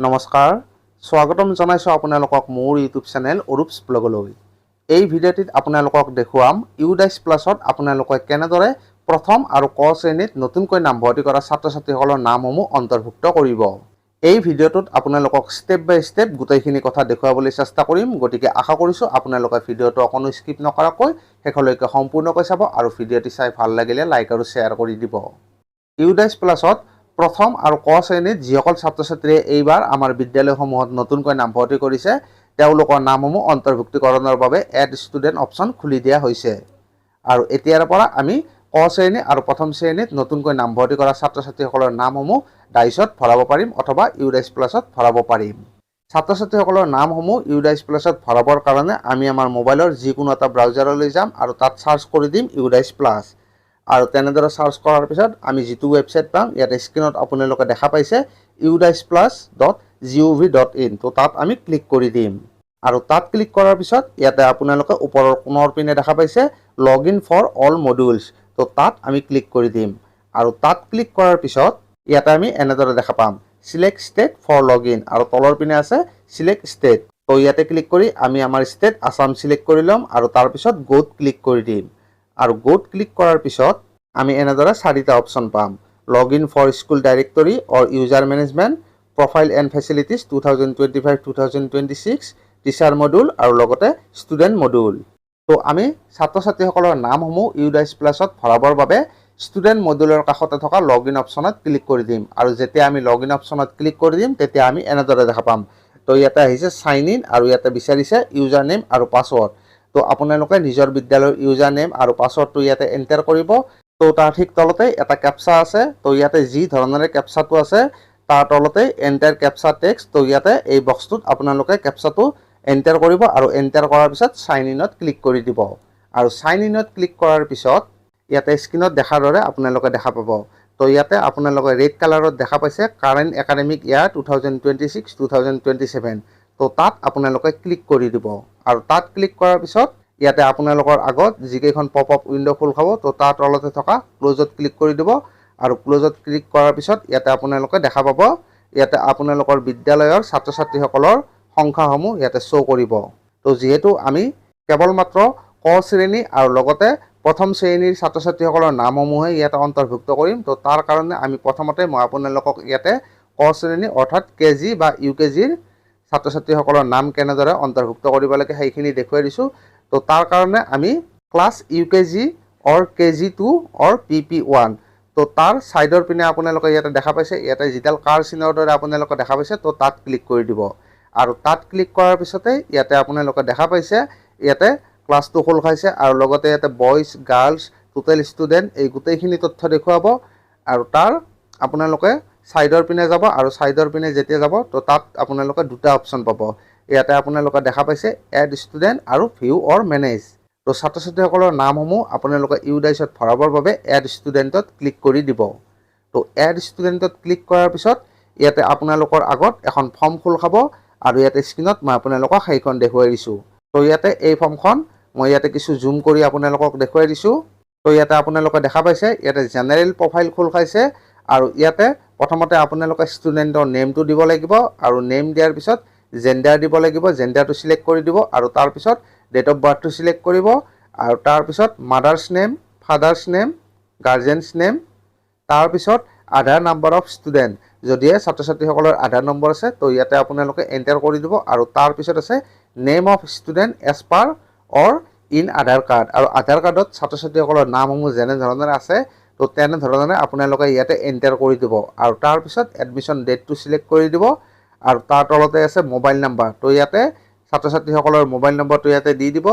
নমস্কাৰ, স্বাগতম জনাইছোঁ আপোনালোকক মোৰ ইউটিউব চেনেল অৰূপছ ব্লগলৈ। এই ভিডিঅ'টিত আপোনালোকক দেখুৱাম ইউডাইচ প্লাছত আপোনালোকে কেনেদৰে প্ৰথম আৰু ক শ্ৰেণীত নতুনকৈ নামভৰ্তি কৰা ছাত্ৰ-ছাত্ৰীসকলৰ নামসমূহ অন্তৰ্ভুক্ত কৰিব। এই ভিডিঅ'টোত আপোনালোকক ষ্টেপ বাই ষ্টেপ গোটেইখিনি কথা দেখুৱাবলৈ চেষ্টা কৰিম, গতিকে আশা কৰিছোঁ আপোনালোকে ভিডিঅ'টো অকণো স্কিপ নকৰাকৈ শেষলৈকে সম্পূৰ্ণকৈ চাব আৰু ভিডিঅ'টি চাই ভাল লাগিলে লাইক আৰু শ্বেয়াৰ কৰি দিব। ইউডাইচ প্লাছত প্ৰথম আৰু ক শ্ৰেণীত যিসকল ছাত্ৰ-ছাত্ৰীয়ে এইবাৰ আমাৰ বিদ্যালয়সমূহত নতুনকৈ নামভৰ্তি কৰিছে তেওঁলোকৰ নামসমূহ অন্তৰ্ভুক্তিকৰণৰ বাবে এড ষ্টুডেণ্ট অপশ্যন খুলি দিয়া হৈছে। আৰু এতিয়াৰ পৰা আমি ক শ্ৰেণী আৰু প্ৰথম শ্ৰেণীত নতুনকৈ নামভৰ্তি কৰা ছাত্ৰ-ছাত্ৰীসকলৰ নামসমূহ ডাইচত ভৰাব পাৰিম অথবা ইউডাইচ প্লাছত ভৰাব পাৰিম। ছাত্ৰ-ছাত্ৰীসকলৰ নামসমূহ ইউডাইচ প্লাছত ভৰাবৰ কাৰণে আমি আমাৰ মোবাইলৰ যিকোনো এটা ব্ৰাউজাৰলৈ যাম আৰু তাত চাৰ্চ কৰি দিম ইউডাইচ প্লাছ। আৰু তেনেদৰে চাৰ্চ কৰাৰ পিছত আমি যিটো ৱেবছাইট পাম ইয়াতে স্ক্ৰীনত আপোনালোকে দেখা পাইছে udaiceplus.gov.in, তো তাত আমি ক্লিক কৰি দিম। আৰু তাত ক্লিক কৰাৰ পিছত ইয়াতে আপোনালোকে ওপৰৰ কোণৰ পিনে দেখা পাইছে লগ ইন ফৰ অল মডিউলছ, তো তাত আমি ক্লিক কৰি দিম। আৰু তাত ক্লিক কৰাৰ পিছত ইয়াতে আমি এনেদৰে দেখা পাম select state for log in আৰু তলৰ পিনে আছে চিলেক্ট ষ্টেট, তো ইয়াতে ক্লিক কৰি আমি আমাৰ ষ্টেট আসাম চিলেক্ট কৰি ল'ম আৰু তাৰপিছত গোত ক্লিক কৰি দিম। আৰু গোত ক্লিক কৰাৰ পিছত আমি এনেদৰে চাৰিটা অপশ্যন পাম log in for school directory or user management, profile and facilities 2025-2026, teacher module আৰু লগতে ষ্টুডেণ্ট মডিউল। তো আমি ছাত্ৰ-ছাত্ৰীসকলৰ নামসমূহ ইউডাইচ প্লাছত ভৰাবৰ বাবে ষ্টুডেণ্ট মডিউলৰ কাষতে থকা লগ ইন অপশ্যনত ক্লিক কৰি দিম। আৰু যেতিয়া আমি লগ ইন অপশ্যনত ক্লিক কৰি দিম তেতিয়া আমি এনেদৰে দেখা পাম, তো ইয়াতে আহিছে চাইন ইন আৰু ইয়াতে বিচাৰিছে ইউজাৰ নেম আৰু পাছৱৰ্ড। তো আপোনালোকে নিজৰ বিদ্যালয়ৰ ইউজাৰ নেম আৰু পাছৱৰ্ডটো ইয়াতে এণ্টাৰ কৰিব। তো তাৰ ঠিক তলতে এটা কেপচা আছে, তো ইয়াতে যি ধৰণেৰে কেপচাটো আছে তাৰ তলতে এণ্টাৰ কেপচা টেক্সট, তো ইয়াতে এই বক্সটোত আপোনালোকে কেপচাটো এণ্টাৰ কৰিব আৰু এণ্টাৰ কৰাৰ পিছত চাইন ইনত ক্লিক কৰি দিব। আৰু চাইন ইনত ক্লিক কৰাৰ পিছত ইয়াতে স্ক্ৰীনত দেখাৰ দৰে আপোনালোকে দেখা পাব, তো ইয়াতে আপোনালোকে ৰেড কালাৰত দেখা পাইছে কাৰেণ্ট একাডেমিক ইয়াৰ 2026-2027, তো তাত আপোনালোকে ক্লিক কৰি দিব। আৰু তাত ক্লিক কৰাৰ পিছত ইয়াতে আপোনালোকৰ আগত যিকেইখন পপ আপ উইণ্ড' খোল খাব, তো তাৰ তলতে থকা ক্ল'জত ক্লিক কৰি দিব। আৰু ক্ল'জত ক্লিক কৰাৰ পিছত ইয়াতে আপোনালোকে দেখা পাব ইয়াতে আপোনালোকৰ বিদ্যালয়ৰ ছাত্ৰ-ছাত্ৰীসকলৰ সংখ্যাসমূহ ইয়াতে শ্ব' কৰিব। তো যিহেতু আমি কেৱল মাত্ৰ ক শ্ৰেণী আৰু লগতে প্ৰথম শ্ৰেণীৰ ছাত্ৰ-ছাত্ৰীসকলৰ নামসমূহে ইয়াতে অন্তৰ্ভুক্ত কৰিম, তো তাৰ কাৰণে আমি প্ৰথমতে মই আপোনালোকক ইয়াতে ক শ্ৰেণী অৰ্থাৎ কেজি বা ইউ কেজিৰ ছাত্ৰ-ছাত্ৰীসকলৰ নাম কেনেদৰে অন্তৰ্ভুক্ত কৰিব লাগে সেইখিনি দেখুৱাই দিছোঁ। তো তাৰ কাৰণে আমি ক্লাছ ইউ কেজি অৰ KG2 অৰ PP1, তো তাৰ ছাইডৰ পিনে আপোনালোকে ইয়াতে দেখা পাইছে ইয়াতে যিডাল কাৰ চিনৰ দৰে আপোনালোকে দেখা পাইছে, তো তাত ক্লিক কৰি দিব। আৰু তাত ক্লিক কৰাৰ পিছতে ইয়াতে আপোনালোকে দেখা পাইছে ইয়াতে ক্লাছটো খোল খাইছে আৰু লগতে ইয়াতে বইজ গাৰ্লছ টোটেল ষ্টুডেণ্ট এই গোটেইখিনি তথ্য দেখুৱাব। আৰু তাৰ আপোনালোকে ছাইডৰ পিনে যাব আৰু ছাইডৰ পিনে যেতিয়া যাব তো তাত আপোনালোকে দুটা অপশ্যন পাব। ইয়াতে আপোনালোকে দেখা পাইছে এড ষ্টুডেণ্ট আৰু ভিউ অৰ মেনেজ। তো ছাত্ৰ-ছাত্ৰীসকলৰ নামসমূহ আপোনালোকে ইউডাইচত ভৰাবৰ বাবে এড ষ্টুডেণ্টত ক্লিক কৰি দিব। তো এড ষ্টুডেণ্টত ক্লিক কৰাৰ পিছত ইয়াতে আপোনালোকৰ আগত এখন ফৰ্ম খোল খাব আৰু ইয়াতে স্ক্ৰীনত মই আপোনালোকক সেইখন দেখুৱাই দিছোঁ। তো ইয়াতে এই ফৰ্মখন মই ইয়াতে কিছু জুম কৰি আপোনালোকক দেখুৱাই দিছোঁ। তো ইয়াতে আপোনালোকে দেখা পাইছে ইয়াতে জেনেৰেল প্ৰফাইল খোল খাইছে আৰু ইয়াতে প্ৰথমতে আপোনালোকে ষ্টুডেণ্টৰ নেমটো দিব লাগিব আৰু নেম দিয়াৰ পিছত জেণ্ডাৰ দিব লাগিব, জেণ্ডাৰটো চিলেক্ট কৰি দিব আৰু তাৰপিছত ডেট অফ বাৰ্থটো চিলেক্ট কৰিব আৰু তাৰপিছত mother's name, father's name, guardian's name, তাৰপিছত আধাৰ নাম্বাৰ অফ ষ্টুডেণ্ট, যদিহে ছাত্ৰ-ছাত্ৰীসকলৰ আধাৰ নম্বৰ আছে তো ইয়াতে আপোনালোকে এণ্টাৰ কৰি দিব। আৰু তাৰপিছত আছে name of student as per or in Aadhaar card, আৰু আধাৰ কাৰ্ডত ছাত্ৰ-ছাত্ৰীসকলৰ নামসমূহ যেনেধৰণে আছে তো তেনেধৰণে আপোনালোকে ইয়াতে এণ্টাৰ কৰি দিব। আৰু তাৰপিছত এডমিশ্যন ডেটটো চিলেক্ট কৰি দিব আৰু তাৰ তলতে আছে মোবাইল নাম্বাৰ, তো ইয়াতে ছাত্ৰ-ছাত্ৰীসকলৰ মোবাইল নম্বৰটো ইয়াতে দি দিব।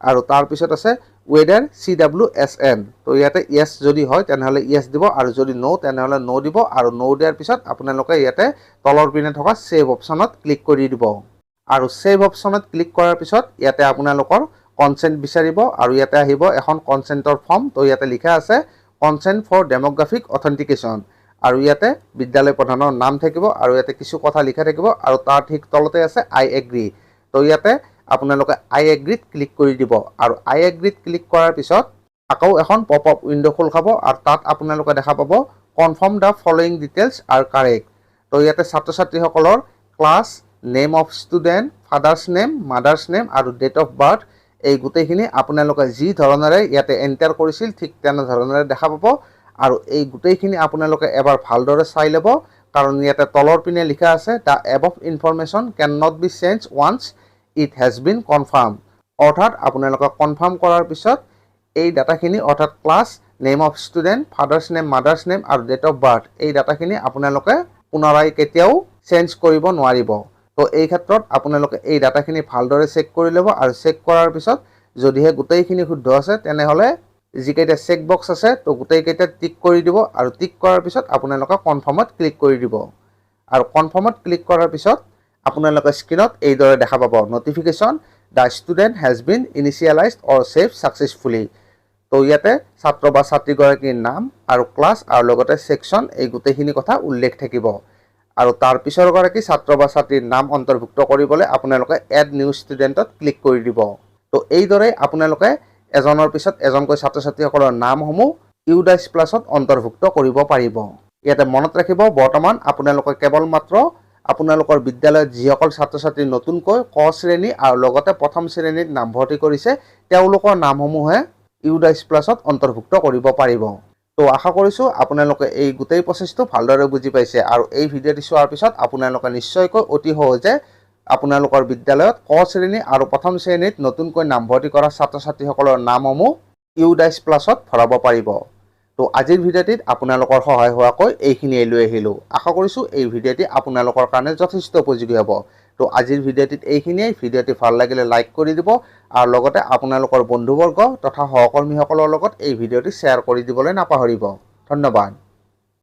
আৰু তাৰপিছত আছে ৱেডাৰ CWSN, তো ইয়াতে য়েছ যদি হয় তেনেহ'লে য়েছ দিব আৰু যদি ন' তেনেহ'লে ন' দিব। আৰু ন' দিয়াৰ পিছত আপোনালোকে ইয়াতে তলৰ পিনে থকা ছেভ অপশ্যনত ক্লিক কৰি দিব। আৰু ছেভ অপশ্যনত ক্লিক কৰাৰ পিছত ইয়াতে আপোনালোকৰ কনচেণ্ট বিচাৰিব আৰু ইয়াতে আহিব এখন কনচেণ্টৰ ফৰ্ম, তো ইয়াতে লিখা আছে কনচেণ্ট ফৰ ডেম'গ্ৰাফিক অথেণ্টিকেশ্যন। আৰু ইয়াতে বিদ্যালয় প্ৰধানৰ নাম থাকিব আৰু ইয়াতে কিছু কথা লিখা থাকিব আৰু তাৰ ঠিক তলতে আছে আই এগ্ৰী, তো ইয়াতে আপোনালোকে আই এগ্ৰীত ক্লিক কৰি দিব। আৰু আই এগ্ৰীত ক্লিক কৰাৰ পিছত আকৌ এখন পপ আপ উইণ্ড' খোল খাব আৰু তাত আপোনালোকে দেখা পাব confirm the following details R correct, তো ইয়াতে ছাত্ৰ-ছাত্ৰীসকলৰ class, name of student, father's name, mother's name আৰু ডেট অফ বাৰ্থ এই গোটেইখিনি আপোনালোকে যি ধৰণেৰে ইয়াতে এণ্টাৰ কৰিছিল ঠিক তেনেধৰণেৰে দেখা পাব। আৰু এই গোটেইখিনি আপোনালোকে এবাৰ ভালদৰে চাই ল'ব, কাৰণ ইয়াতে তলৰ পিনে লিখা আছে the above information can not be change once it has been confirm. অৰ্থাৎ আপোনালোকে কনফাৰ্ম কৰাৰ পিছত এই ডাটাখিনি অৰ্থাৎ class, name of student, father's name, mother's name আৰু ডেট অফ বাৰ্থ এই ডাটাখিনি আপোনালোকে পুনৰাই কেতিয়াও চেঞ্জ কৰিব নোৱাৰিব। তো এই ক্ষেত্ৰত আপোনালোকে এই ডাটাখিনি ভালদৰে চেক কৰি ল'ব, আৰু চেক কৰাৰ পিছত যদিহে গোটেইখিনি শুদ্ধ আছে তেনেহ'লে যিকেইটা চেক বক্স আছে তো গোটেইকেইটা টিক কৰি দিব, আৰু টিক কৰাৰ পিছত আপোনালোকে কনফাৰ্মত ক্লিক কৰি দিব। আৰু কনফাৰ্মত ক্লিক কৰাৰ পিছত আপোনালোকে স্ক্ৰীনত এইদৰে দেখা পাব notification the student has been initialised or save successfully. তো ইয়াতে ছাত্ৰ বা ছাত্ৰীগৰাকীৰ নাম আৰু ক্লাছ আৰু লগতে ছেকশ্যন এই গোটেইখিনি কথা উল্লেখ থাকিব। আৰু তাৰ পিছৰগৰাকী ছাত্ৰ বা ছাত্ৰীৰ নাম অন্তৰ্ভুক্ত কৰিবলৈ আপোনালোকে এড নিউ ষ্টুডেণ্টত ক্লিক কৰি দিব। তো এইদৰে আপোনালোকে এজনৰ পিছত এজনকৈ ছাত্ৰ ছাত্ৰীসকলৰ নামসমূহ ইউডাইছ প্লাছত অন্তৰ্ভুক্ত কৰিব পাৰিব। ইয়াতে মনত ৰাখিব, বৰ্তমান আপোনালোকে কেৱল মাত্ৰ আপোনালোকৰ বিদ্যালয়ত যিসকল ছাত্ৰ ছাত্ৰী নতুনকৈ ক শ্ৰেণী আৰু লগতে প্ৰথম শ্ৰেণীত নামভৰ্তি কৰিছে তেওঁলোকৰ নামসমূহে ইউডাইছ প্লাছত অন্তৰ্ভুক্ত কৰিব পাৰিব। তো আশা কৰিছোঁ আপোনালোকে এই গোটেই প্ৰচেছটো ভালদৰে বুজি পাইছে, আৰু এই ভিডিঅ'টি চোৱাৰ পিছত আপোনালোকে নিশ্চয়কৈ অতি সহজে আপোনালোকৰ বিদ্যালয়ত ক শ্ৰেণী আৰু প্ৰথম শ্ৰেণীত নতুনকৈ নামভৰ্তি কৰা ছাত্ৰ ছাত্ৰীসকলৰ নামসমূহ ইউডাইছ প্লাছত ভৰাব পাৰিব। তো আজিৰ ভিডিঅ'টিত আপোনালোকৰ সহায় হোৱাকৈ এইখিনিয়ে লৈ আহিলোঁ। আশা কৰিছোঁ এই ভিডিঅ'টি আপোনালোকৰ কাৰণে যথেষ্ট উপযোগী হ'ব। তো আজিৰ ভিডিঅ'টিত এইখিনিয়ে। ভিডিঅ'টি ভাল লাগিলে লাইক কৰি দিব, আৰু লগতে আপোনালোকৰ বন্ধুবৰ্গ তথা সহকৰ্মীসকলৰ লগত এই ভিডিঅ'টি শ্বেয়াৰ কৰি দিবলৈ নাপাহৰিব। ধন্যবাদ।